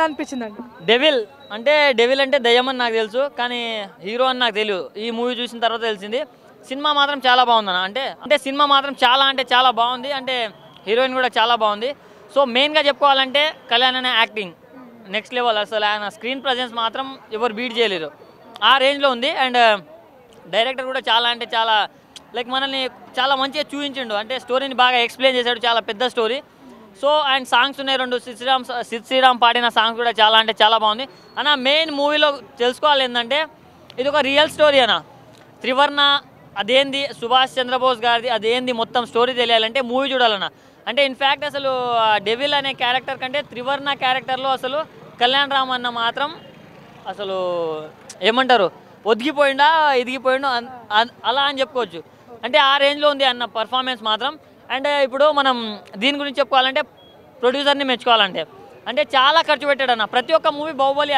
ఎలా అనిపించిందండి? డెవిల్ అంటే దయ్యం అని నాకు తెలుసు, కానీ హీరో అని నాకు తెలియదు. ఈ మూవీ చూసిన తర్వాత తెలిసింది. సినిమా మాత్రం చాలా బాగుందన్న. అంటే సినిమా మాత్రం చాలా బాగుంది. అంటే హీరోయిన్ కూడా చాలా బాగుంది. సో మెయిన్గా చెప్పుకోవాలంటే కళ్యాణ్ అనే యాక్టింగ్ నెక్స్ట్ లెవెల్. అసలు ఆయన స్క్రీన్ ప్రజెన్స్ మాత్రం ఎవరు బీట్ చేయలేరు, ఆ రేంజ్లో ఉంది. అండ్ డైరెక్టర్ కూడా చాలా లైక్ మనల్ని చాలా మంచిగా చూపించిండు. అంటే స్టోరీని బాగా ఎక్స్ప్లెయిన్ చేశాడు, చాలా పెద్ద స్టోరీ. సో అండ్ సాంగ్స్ ఉన్నాయి 2. సిద్ శ్రీరామ్ పాడిన సాంగ్స్ కూడా చాలా బాగుంది అన్న. మెయిన్ మూవీలో తెలుసుకోవాలి ఏంటంటే ఇది ఒక రియల్ స్టోరీ అన్న. త్రివర్ణ అదేంది, సుభాష్ చంద్రబోస్ గారిది అదేంది, మొత్తం స్టోరీ తెలియాలంటే మూవీ చూడాలన్న. అంటే ఇన్ఫ్యాక్ట్ అసలు డెవిల్ అనే క్యారెక్టర్ కంటే త్రివర్ణ క్యారెక్టర్లో అసలు కళ్యాణ్ రామ్ అన్న మాత్రం అసలు ఏమంటారు, ఒదిగిపోయిండా ఎదిగిపోయిండు అలా అని చెప్పుకోవచ్చు. అంటే ఆ రేంజ్లో ఉంది అన్న పర్ఫార్మెన్స్ మాత్రం. అండ్ ఇప్పుడు మనం దీని గురించి చెప్పుకోవాలంటే ప్రొడ్యూసర్ని మెచ్చుకోవాలంటే చాలా ఖర్చు పెట్టాడు అన్న. ప్రతి ఒక్క మూవీ బాహుబలి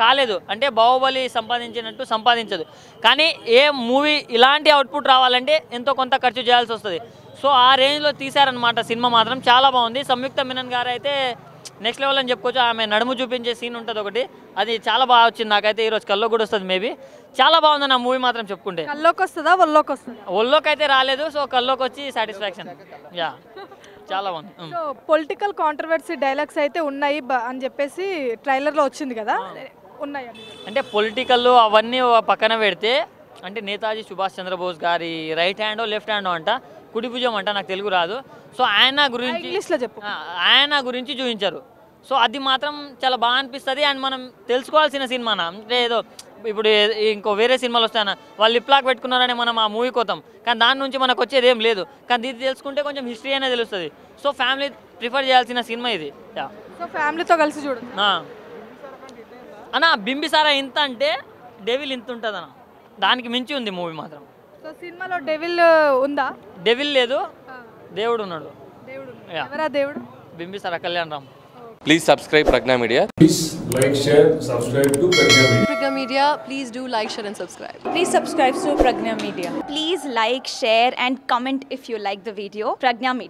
కాలేదు, అంటే బాహుబలి సంపాదించినట్టు సంపాదించదు. కానీ ఏ మూవీ ఇలాంటి అవుట్పుట్ రావాలంటే ఎంతో కొంత ఖర్చు చేయాల్సి వస్తుంది. సో ఆ రేంజ్లో తీశారనమాట. సినిమా మాత్రం చాలా బాగుంది. సంయుక్త మీనన్ గారు అయితే నెక్స్ట్ లెవెల్ అని చెప్పుకోవచ్చు. ఆమె నడుము చూపించే సీన్ ఉంటుంది ఒకటి, అది చాలా బాగా వచ్చింది. నాకైతే ఈరోజు కల్లో కూడా వస్తుంది మేబీ. చాలా బాగుంది నా మూవీ మాత్రం చెప్పుకుంటే. కల్లోకి వస్తుందా ఒళ్ళోకి వస్తుందా? ఒళ్ళోకి అయితే రాలేదు, సో కల్లోకి వచ్చి సాటిస్ఫాక్షన్. యా చాలా బాగుంది. సో పొలిటికల్ కాంట్రవర్సీ డైలాగ్స్ అయితే ఉన్నాయి అని చెప్పేసి ట్రైలర్లో వచ్చింది కదా, ఉన్నాయి అంటే పొలిటికల్ అవన్నీ పక్కన పెడితే, అంటే నేతాజీ సుభాష్ చంద్రబోస్ గారి రైట్ హ్యాండో లెఫ్ట్ హ్యాండో అంట, కుడి భుజం అంట, నాకు తెలుగు రాదు. సో ఆయన గురించి చూపించారు. సో అది మాత్రం చాలా బాగా అనిపిస్తుంది. అండ్ మనం తెలుసుకోవాల్సిన సినిమా అంటే ఏదో ఇప్పుడు ఇంకో వేరే సినిమాలు వస్తాయన్న వాళ్ళు లిప్లాక్ పెట్టుకున్నారని మనం ఆ మూవీ కోతాం, కానీ దాని నుంచి మనకు వచ్చేది ఏం లేదు. కానీ ఇది తెలుసుకుంటే కొంచెం హిస్టరీ అనేది తెలుస్తుంది. సో ఫ్యామిలీ ప్రిఫర్ చేయాల్సిన సినిమా ఇది. సో ఫ్యామిలీతో కలిసి చూడు అన్న. బింబిసారా ఇంత అంటే డెవిల్ ఇంత ఉంటుంది అన్న, దానికి మించి ఉంది మూవీ మాత్రం. సో సినిమాలో డెవిల్ ఉందా? డెవిల్ లేదు, దేవుడు ఉన్నాడు. దేవుడు Bimbisara Kalyan Ram. Please subscribe Pragna Media. Please like, share, subscribe to Pragna Media. Pragna Media, please do like, share and subscribe. Please subscribe to Pragna Media. Please like, share and comment if you like the video. Pragna Media.